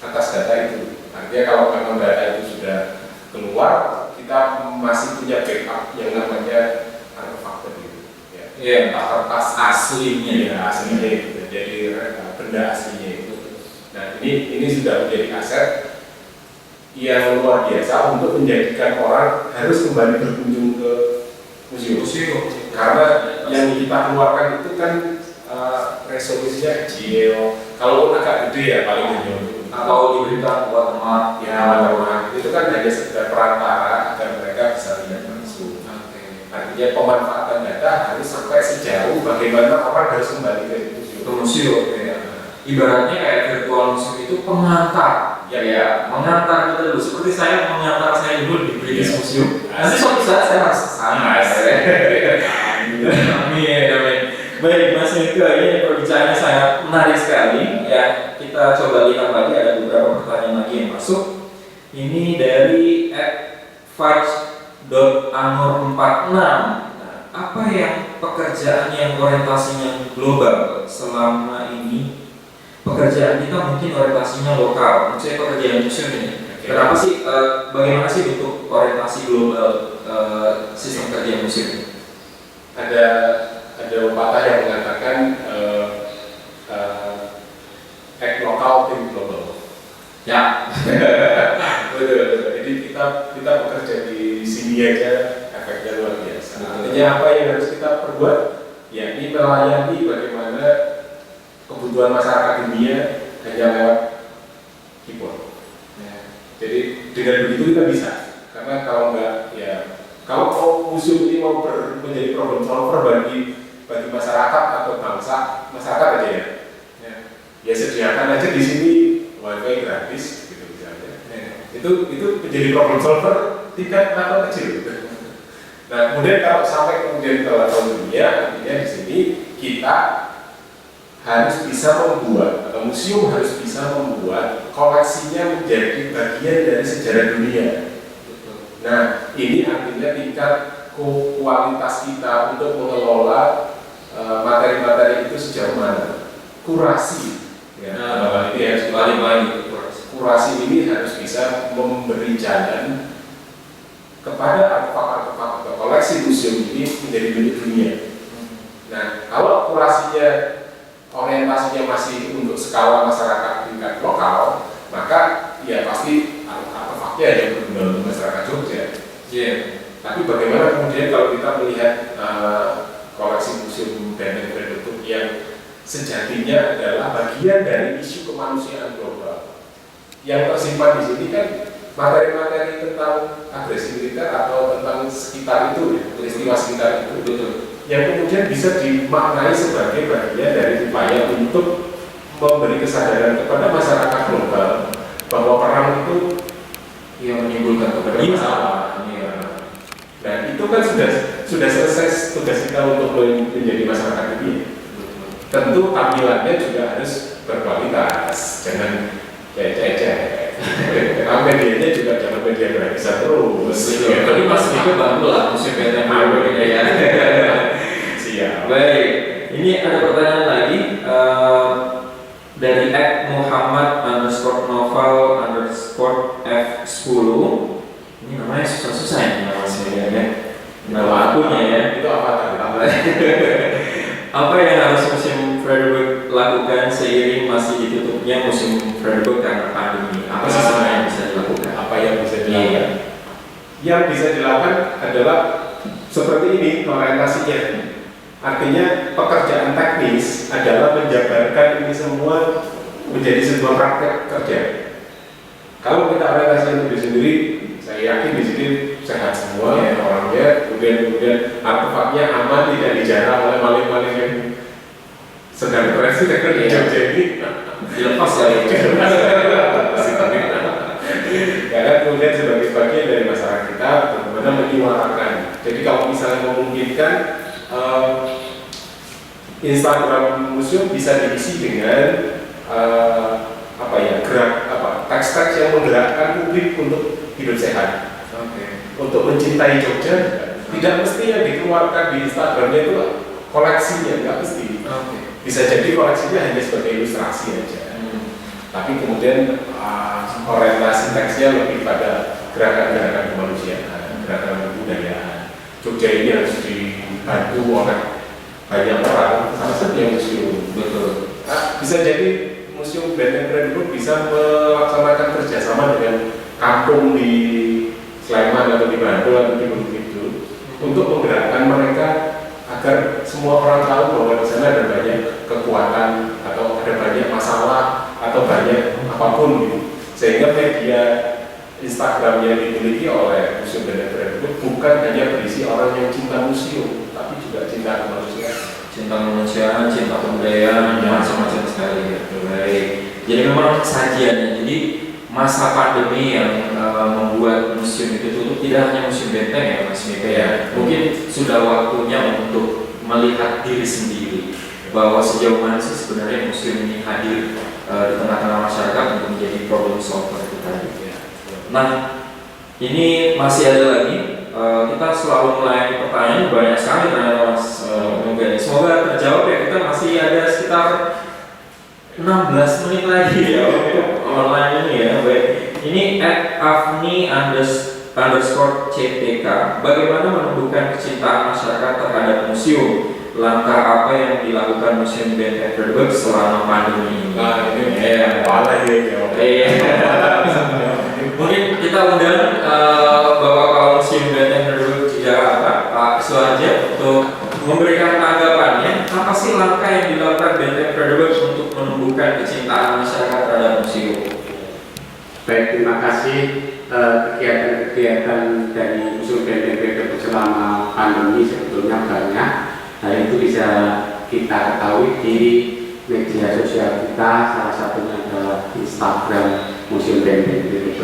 atas data itu. Artinya kalau memang data itu sudah keluar, kita masih punya backup yang namanya artefak tadi. Kertas aslinya, aslinya itu, jadi benda aslinya itu. Nah, ini sudah menjadi aset yang luar biasa untuk menjadikan orang harus kembali berkunjung ke museum. Karena yang kita keluarkan itu kan resolusinya kecil. Kalau agak gede ya paling kecil. Atau diberikan watermark. Watermark itu kan hanya sekedar perantara agar mereka bisa lihat langsung. Artinya pemanfaatan data harus sampai sejauh bagaimana orang harus kembali ke museum. Ibaratnya kayak virtual museum itu pengantar. Mengantar kita dulu. Seperti saya mengantar saya dulu di British Museum. Nanti suatu saat saya harus kesana. Amin. Baik, Mas Miko, ini perbincangannya sangat menarik sekali. Ya, kita coba lihat lagi, ada beberapa pertanyaan lagi yang masuk. Ini dari @fudge.anur46. Apa yang pekerjaan yang orientasinya global selama ini? Pekerjaan kita mungkin orientasinya lokal. Maksudnya pekerjaan museum ini. Kenapa sih? Bagaimana sih bentuk orientasi global sistem kerja museum? Ada pepatah yang mengatakan act lokal, think global. Ya. Betul. Jadi kita bekerja di sini aja efeknya luar biasa. Artinya apa yang harus kita perbuat? Ya ini melayani bagaimana kebutuhan masyarakat dunia hanya lewat keyboard. Jadi dengan begitu kita bisa, karena kalau enggak ya kalau museum ini mau menjadi problem solver bagi masyarakat atau bangsa masyarakat aja ya sediakan aja di sini wifi gratis gitu misalnya. Itu menjadi problem solver tingkat level kecil. Nah kemudian kalau sampai kemudian ke level dunia, artinya di sini kita harus bisa membuat, atau museum harus bisa membuat koleksinya menjadi bagian dari sejarah dunia. Nah, ini artinya tingkat kualitas kita untuk mengelola materi-materi itu sejauh mana. Kurasi, ini harus kurasi ini harus bisa memberi jalan kepada artefak-artefak atau koleksi museum ini menjadi milik dunia. Nah, kalau kurasinya orientasinya masih untuk skala masyarakat tingkat lokal, maka ya pasti artefaknya yang berguna untuk masyarakat Jogja. Tapi bagaimana kemudian kalau kita melihat koleksi museum Benteng Bredebuk yang sejatinya adalah bagian dari isu kemanusiaan global. Yang tersimpan di sini kan materi-materi tentang agresi militer atau tentang sekitar itu, peristiwa sekitar itu, betul. Yang kemudian bisa dimaknai sebagai bagian dari upaya untuk memberi kesadaran kepada masyarakat global bahwa perang itu yang menimbulkan kepada masalah. Dan itu kan sudah selesai tugas kita untuk menjadi masyarakat dunia. Tentu tampilannya juga harus berkualitas, jangan cek-cek. Karena medianya juga jangan media gratisan terus. Tapi Mas Miko bantu lah musim Benteng Bredebuk ya. Baik, ini ada pertanyaan lagi dari @muhammad_novel_f10. Ini namanya susah-susah ya nama saya ya. Nama akunnya ya. Itu apa tadi? Apa yang harus Museum Frederick lakukan seiring masih ditutupnya Museum Frederick karena pandemi? Apa sih sebenarnya yang bisa dilakukan? Apa yang bisa dilakukan? Yang bisa dilakukan adalah seperti ini orientasinya. Artinya pekerjaan teknis adalah menjabarkan ini semua menjadi sebuah praktek kerja. Kalau kita orientasi untuk diri sendiri, saya yakin di sini sehat semua orangnya, kemudian artefaknya aman, tidak dijarah oleh maling-maling yang sedang presiden di Jogja ini. Dilepas ya. Karena kemudian sebagai bagian dari masyarakat kita bagaimana menyuarakan. Jadi kalau misalnya memungkinkan Instagram museum bisa diisi dengan teks-teks yang menggerakkan publik untuk hidup sehat, untuk mencintai Jogja. Tidak mesti yang dikeluarkan di Instagramnya itu koleksinya, nggak mesti. Bisa jadi koleksinya hanya sebagai ilustrasi aja. Tapi kemudian orientasi teksnya lebih pada gerakan-gerakan kemanusiaan, gerakan kebudayaan. Jogja ini harus dibantu oleh banyak orang, salah satunya museum. Betul. Bisa jadi Museum Benteng Bredebuk bisa melaksanakan kerjasama dengan kampung di Sleman atau di Bandung atau di Gunung Kidul untuk menggerakkan mereka agar semua orang tahu bahwa di sana ada banyak kekuatan atau ada banyak masalah atau banyak apapun gitu. Sehingga media Instagramnya dimiliki oleh Museum Benteng Bredebuk bukan hanya berisi orang yang cinta museum, tapi juga cinta kemanusiaan, cinta kebudayaan, macam-macam sekali ya. Baik. Jadi memang sajiannya. Jadi masa pandemi yang membuat museum itu tutup tidak hanya Museum Benteng ya Mas Miko ya. Mungkin sudah waktunya untuk melihat diri sendiri bahwa sejauh mana sih sebenarnya museum ini hadir di tengah-tengah masyarakat untuk menjadi problem solver itu tadi. Nah, ini masih ada lagi. Kita selalu melayani pertanyaan banyak sekali ternyata Mas Mugani. Semoga terjawab ya. Kita masih ada sekitar 16 menit lagi ya untuk online ini ya. Baik. Ini @afni_CTK. Bagaimana menumbuhkan kecintaan masyarakat terhadap museum? Langkah apa yang dilakukan Museum Benteng Frederick selama pandemi ini? Nah, ini malah ya. Mungkin kita undang Bapak Kepala Museum Benteng Frederick di Jakarta, Pak Suharja, untuk memberikan tanggapannya. Apa sih langkah yang dilakukan Benteng Frederick untuk menumbuhkan kecintaan masyarakat terhadap museum? Baik, terima kasih. Kegiatan-kegiatan dari Museum Benteng Frederick selama pandemi sebetulnya banyak. Hal itu bisa kita ketahui di media sosial kita, salah satunya adalah Instagram Museum Benteng Frederick.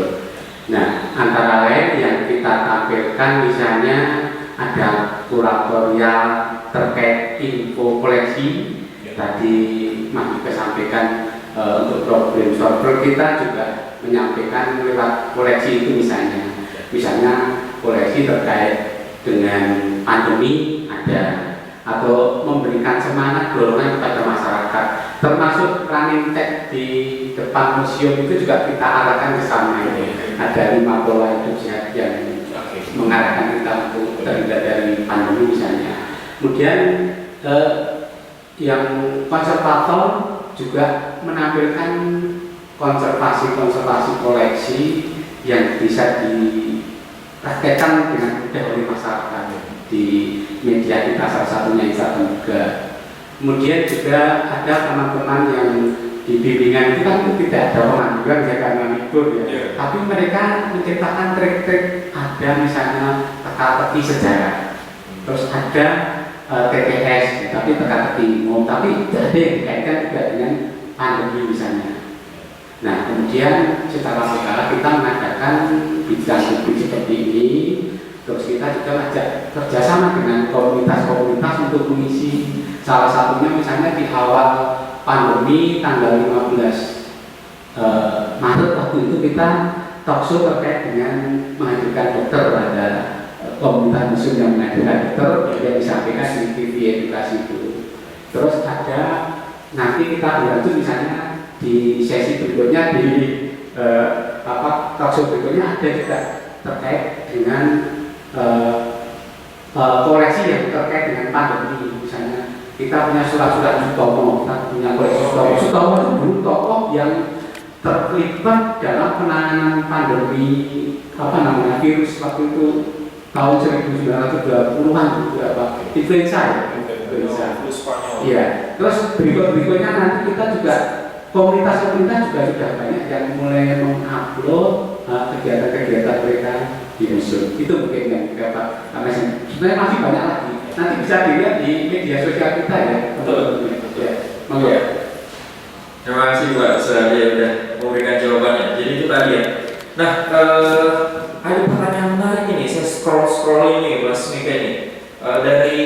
Nah, antara lain yang kita tampilkan misalnya ada kuratorial terkait info koleksi. Tadi Mas juga sampaikan untuk problem solver kita juga menyampaikan lewat koleksi itu misalnya koleksi terkait dengan pandemi ada, atau memberikan semangat dorongan kepada masyarakat, termasuk running tag di depan museum itu juga kita arahkan ke sana. Ada 5 pola hidup sehat yang mengarahkan kita untuk terhindar dari pandemi misalnya. Kemudian yang konservator juga menampilkan konservasi koleksi yang bisa dipraktekkan dengan mudah oleh masyarakat di media kita, salah satunya Instagram juga. Kemudian juga ada teman-teman yang di bimbingan itu kan tidak ada pengangguran ya karena libur ya, tapi mereka menciptakan trik-trik, ada misalnya teka-teki sejarah, terus ada TTS tapi teka-teki umum, tapi ada yang dikaitkan juga dengan pandemi misalnya. Nah, kemudian secara berkala kita mengadakan bincang publik seperti ini. Terus kita juga ajak kerjasama dengan komunitas-komunitas untuk mengisi. Salah satunya misalnya di awal pandemi tanggal 15 Maret waktu itu kita talkshow terkait dengan menghadirkan dokter pada komunitas museum yang menghadirkan dokter yang disampaikan di TV edukasi itu. Terus ada nanti kita berlanjut misalnya di sesi berikutnya di talkshow berikutnya ada juga terkait dengan koleksi yang terkait dengan pandemi. Misalnya kita punya surat-surat Sutomo, kita punya koleksi Sutomo itu dulu tokoh yang terlibat dalam penanganan pandemi virus waktu itu tahun 1920-an influenza ya. Iya. Terus berikutnya nanti kita juga komunitas-komunitas juga sudah banyak yang mulai mengupload kegiatan-kegiatan mereka di museum. Itu mungkin yang dapat karena sebenarnya masih banyak lagi. Nanti bisa dilihat di media sosial kita ya. Betul. Ya. Monggo. Terima kasih Pak Suharja sudah memberikan jawabannya. Jadi itu tadi ya. Nah, ada pertanyaan menarik ini. Saya scroll ini Mas Mika ini dari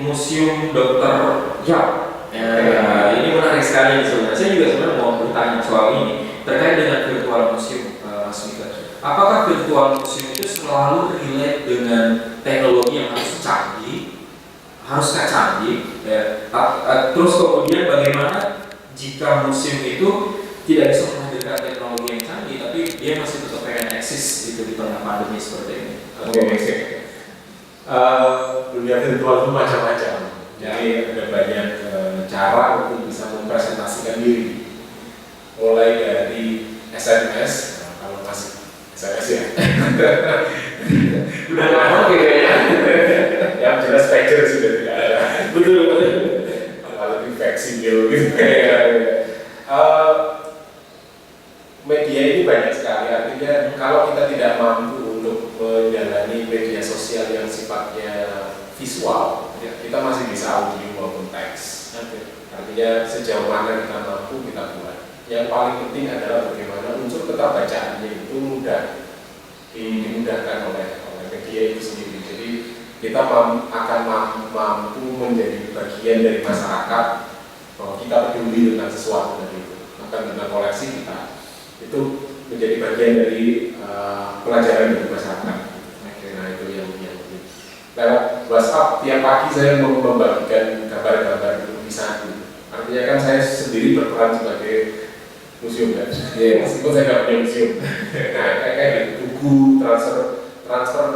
Museum Dr. Yap. Ini menarik sekali sebenarnya. Saya juga sebenarnya mau bertanya soal ini terkait dengan virtual museum, Mas Mika. Apakah virtual museum itu selalu relate dengan teknologi yang harus canggih, ya. Terus kemudian bagaimana jika museum itu tidak bisa menghadirkan teknologi yang canggih, tapi dia masih tetap pengen eksis gitu di tengah pandemi seperti ini? Dunia virtual itu macam-macam. Jadi ada banyak cara untuk bisa mempresentasikan diri. Mulai dari SMS, kalau masih SMS ya. Udah lama gitu ya. Yang jelas pager sudah tidak ada. Betul. Apalagi fleksibel gitu. Media ini banyak sekali. Artinya kalau kita tidak mampu untuk menjalani media sosial yang sifatnya visual, kita masih bisa audio maupun teks. Artinya sejauh mana kita mampu kita buat. Yang paling penting adalah bagaimana unsur keterbacaannya itu dimudahkan oleh media itu sendiri. Jadi kita akan mampu menjadi bagian dari masyarakat bahwa kita peduli tentang sesuatu dari itu. Maka tentang koleksi kita itu menjadi bagian dari pelajaran dari masyarakat. Nah itu yang lewat WhatsApp tiap pagi saya membagikan gambar-gambar lukisan. Artinya kan saya sendiri berperan sebagai museum kan? Iya. Meskipun saya nggak punya museum. Nah, kayak gitu, buku transfer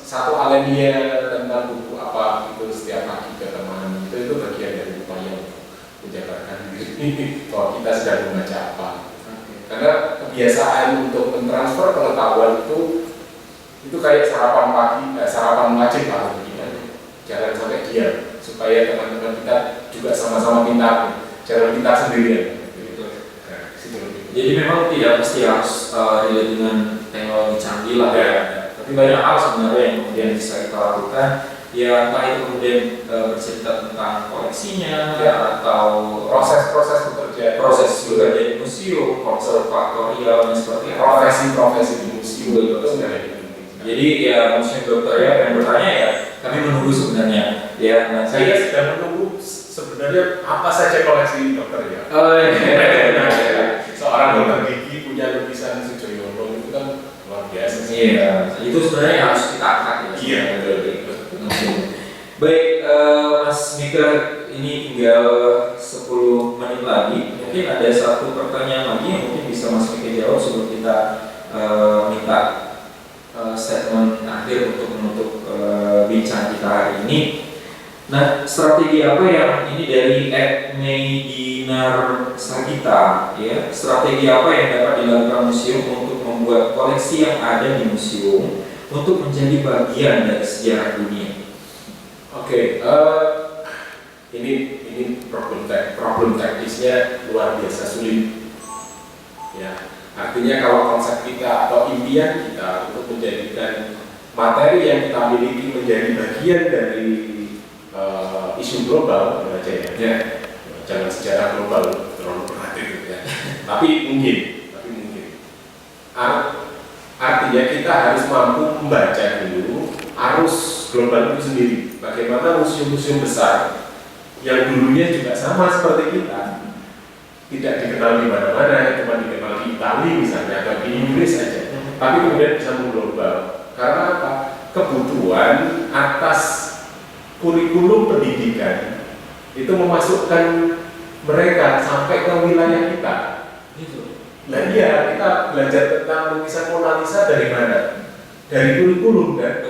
satu alinea tentang buku apa itu setiap pagi ke teman itu bagian dari upaya menjabarkan diri bahwa kita sedang membaca apa. Karena kebiasaan untuk mentransfer pengetahuan itu kayak sarapan pagi, sarapan wajib lah kita. Jangan sampai diam supaya teman-teman kita juga sama-sama pintar, jangan pintar sendirian. Jadi memang tidak mesti harus relate dengan teknologi canggih lah ya. Tapi banyak hal sebenarnya yang kemudian bisa kita lakukan. Ya entah itu kemudian bercerita tentang koleksinya atau proses bekerja di museum, konservatorialnya seperti apa. Profesi di museum itu Jadi ya museum dokternya yang bertanya ya kami menunggu sebenarnya. Ya nanti saya sedang menunggu sebenarnya apa saja koleksi dokternya. Oh iya. Seorang dokter gigi punya lukisan Sujoyono itu kan luar biasa. Iya, itu sebenarnya harus kita angkat ya. Iya, betul. Baik, Mas Mika, ini tinggal 10 menit lagi. Mungkin ada satu pertanyaan lagi yang mungkin bisa Mas Mika jawab sebelum kita minta statement akhir untuk menutup bincang kita hari ini. Nah, strategi apa yang ini dari Meddinar Sagita, ya? Strategi apa yang dapat dilakukan museum untuk membuat koleksi yang ada di museum untuk menjadi bagian dari sejarah dunia? Oke, ini problem teknisnya luar biasa sulit. Ya, artinya kalau konsep kita atau impian kita untuk menjadikan materi yang kita miliki menjadi bagian dari isu global, ya. Jangan sejarah global terlalu berat gitu ya. Tapi mungkin. Artinya kita harus mampu membaca dulu arus global itu sendiri. Bagaimana museum-museum besar yang dulunya juga sama seperti kita, tidak dikenal di mana-mana, cuma dikenal di Italia misalnya atau di Inggris saja, tapi kemudian bisa mengglobal. Karena apa? Kebutuhan atas kurikulum pendidikan itu memasukkan mereka sampai ke wilayah kita. Nah iya, kita belajar tentang lukisan Mona Lisa dari mana? Dari kurikulum kan?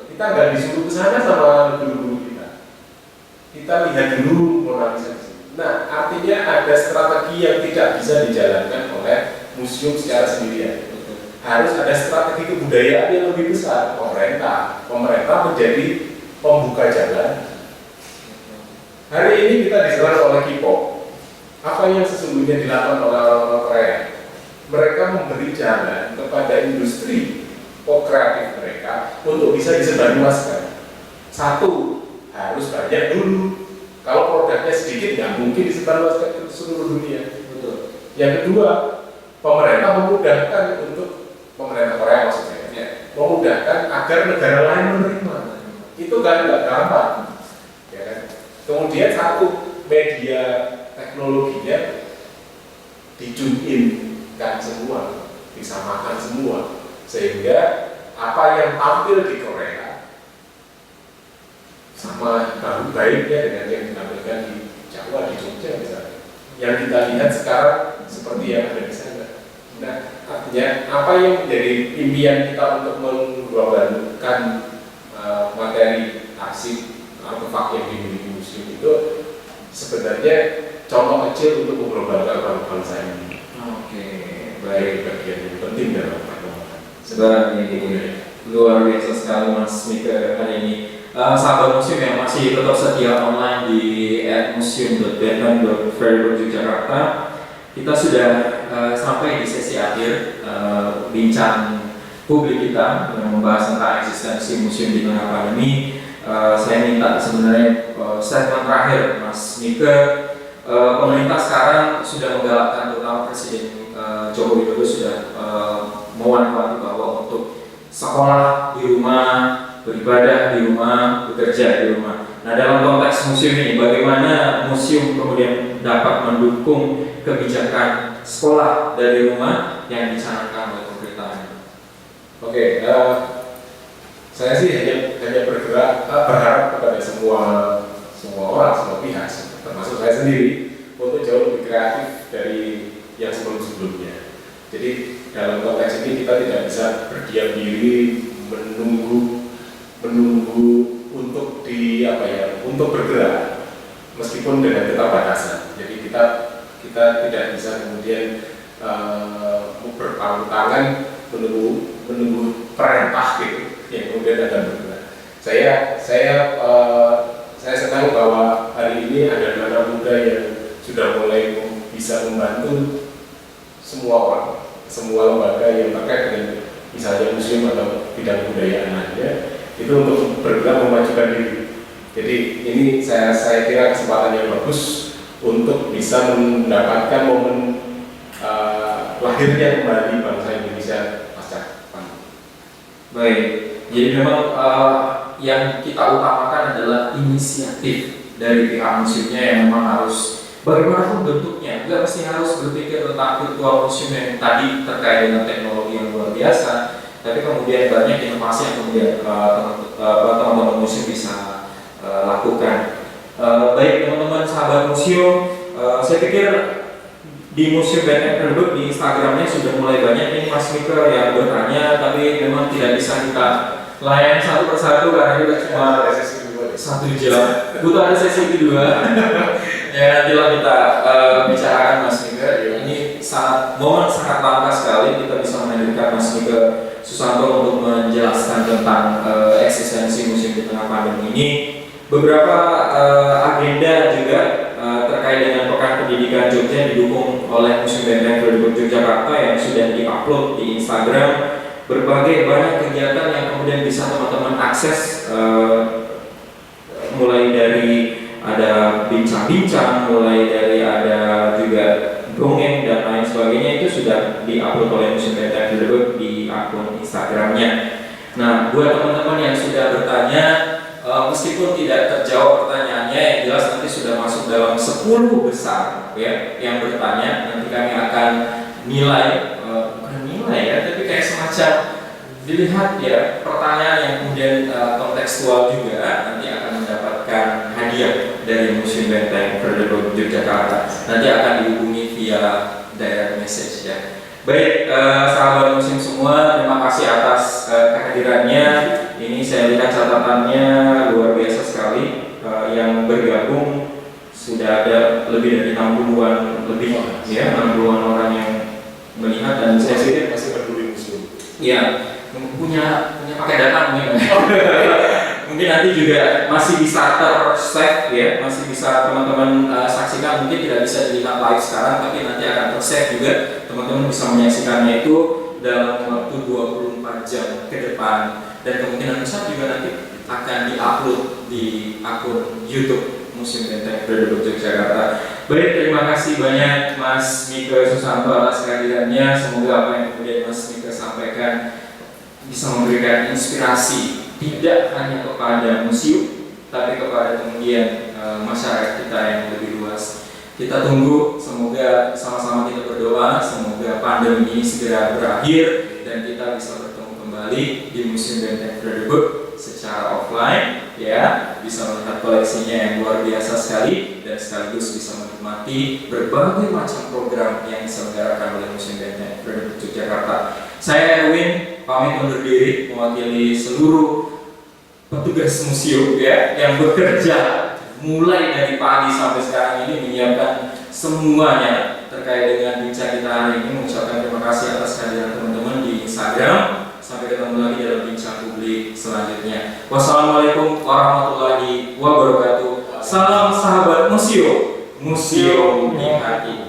Kita nggak disuruh ke sana sama guru-guru kita. Kita lihat dulu Mona Lisa. Nah, artinya ada strategi yang tidak bisa dijalankan oleh museum secara sendirian. Harus ada strategi kebudayaan yang lebih besar. Pemerintah menjadi pembuka jalan. Hari ini kita diserang oleh K-pop. Apa yang sesungguhnya dilakukan oleh orang Korea? Mereka memberi jalan kepada industri kreatif mereka untuk bisa disebarluaskan. Satu, harus banyak dulu. Kalau produknya sedikit, nggak mungkin disebarluaskan ke seluruh dunia. Betul. Yang kedua, pemerintah memudahkan untuk pemerintah Korea maksudnya, memudahkan agar negara lain menerima. Itu kan nggak gampang. Ya kan? Kemudian satu, media teknologinya dijuinkan semua, disamakan semua, sehingga apa yang tampil di Korea sama baiknya dengan yang ditampilkan di Jawa, di Jogja misalnya. Yang kita lihat sekarang seperti yang ada di sana. Nah, artinya apa yang menjadi impian kita untuk mengglobaliskan materi arsip artefak yang dimiliki museum itu sebenarnya contoh kecil untuk mengglobalkan bangsa ini. Oke, baik. Bagian yang penting dalam perkembangan. Sebenarnya luar biasa sekali Mas Mika hari ini. Sahabat museum yang masih tetap setia online di @museum.batman.very.Jakarta, kita sudah sampai di sesi akhir bincang publik kita yang membahas tentang eksistensi museum di tengah pandemi. Saya minta sebenarnya statement terakhir Mas Mika. Pemerintah sekarang sudah menggalakkan, terutama Presiden Joko Widodo sudah mewanti-wanti bahwa untuk sekolah di rumah, beribadah di rumah, bekerja di rumah. Nah, dalam konteks museum ini, bagaimana museum kemudian dapat mendukung kebijakan sekolah dari rumah yang dicanangkan oleh pemerintah? Oke, saya sih hanya berharap kepada semua orang, semua pihak, termasuk saya sendiri, untuk jauh lebih kreatif dari yang sebelum-sebelumnya. Jadi dalam konteks ini kita tidak bisa berdiam diri menunggu untuk untuk bergerak meskipun dengan keterbatasan. Jadi kita tidak bisa kemudian berpangku tangan menunggu perintah gitu yang kemudian akan bergerak. Saya senang bahwa hari ini ada anak muda yang sudah mulai bisa membantu semua orang, semua lembaga yang terkait dengan misalnya museum atau bidang kebudayaan lainnya itu untuk bergerak memajukan diri. Jadi ini saya kira kesempatan yang bagus untuk bisa mendapatkan momen lahirnya kembali bangsa Indonesia pasca pandemi. Baik, jadi memang yang kita utamakan adalah inisiatif dari pihak museumnya yang memang harus bagaimanapun bentuknya, nggak mesti harus berpikir tentang virtual museum yang tadi terkait dengan teknologi yang luar biasa, tapi kemudian banyak inovasi yang kemudian teman-teman museum bisa lakukan. Baik teman-teman sahabat museum, saya pikir di Museum Benteng Brebes di Instagramnya sudah mulai banyak ini Mas Mika yang bertanya, tapi memang tidak bisa kita layan satu persatu karena kita cuma 1 jam. Butuh ada sesi kedua. Ya nantilah kita bicarakan Mas Mika. Ini momen sangat langka sekali kita bisa menghadirkan Mas Mika Susanto untuk menjelaskan tentang eksistensi museum di tengah pandemi ini. Beberapa agenda juga terkait dengan Pekan Pendidikan Jogja didukung oleh Museum Benteng Brebes Yogyakarta yang sudah diupload di Instagram. Berbagai banyak kegiatan yang kemudian bisa teman-teman akses, mulai dari ada bincang-bincang, mulai dari ada juga dongeng dan lain sebagainya, itu sudah diupload oleh Museum Benteng Brebes di akun Instagramnya. Nah, buat teman-teman yang sudah bertanya, meskipun tidak terjawab pertanyaannya, yang jelas nanti sudah masuk dalam 10 besar ya yang bertanya. Nanti kami akan nilai, bukan nilai ya, tapi kayak semacam dilihat ya pertanyaan yang kemudian kontekstual juga, nanti akan mendapatkan hadiah dari Museum Benteng Brebes Yogyakarta. Nanti akan dihubungi via direct message ya. Baik, sahabat museum semua, terima kasih atas kehadirannya. Ini saya lihat catatannya luar biasa sekali. Yang bergabung sudah ada lebih dari 60-an lebih ya, 60-an orang yang melihat, dan saya pikir masih peduli museum. Ya, punya pakai data mungkin. Mungkin nanti juga masih bisa ter-save ya, masih bisa teman-teman saksikan. Mungkin tidak bisa dilihat live sekarang, tapi nanti akan ter-save juga. Teman-teman bisa menyaksikannya itu dalam waktu 24 jam ke depan, dan kemungkinan besar juga nanti akan di-upload di akun YouTube Museum Benteng Brebes Yogyakarta. Baik, terima kasih banyak Mas Mika Susanto atas kehadirannya. Semoga apa yang kemudian Mas Mika sampaikan bisa memberikan inspirasi tidak hanya kepada museum, tapi kepada kemudian masyarakat kita yang lebih luas. Kita tunggu, semoga sama-sama kita berdoa, semoga pandemi ini segera berakhir dan kita bisa bertemu kembali di Museum Benteng Brebes secara offline, ya, bisa melihat koleksinya yang luar biasa sekali dan sekaligus bisa menikmati berbagai macam program yang diselenggarakan oleh Museum Benteng Brebes Yogyakarta. Saya Erwin pamit undur diri mewakili seluruh petugas museum ya yang bekerja mulai dari pagi sampai sekarang ini menyiapkan semuanya terkait dengan bincang kita hari ini. Mengucapkan terima kasih atas kehadiran teman-teman di Instagram. Sampai ketemu lagi dalam bincang publik selanjutnya. Wassalamualaikum warahmatullahi wabarakatuh. Salam sahabat museum, museum di hati.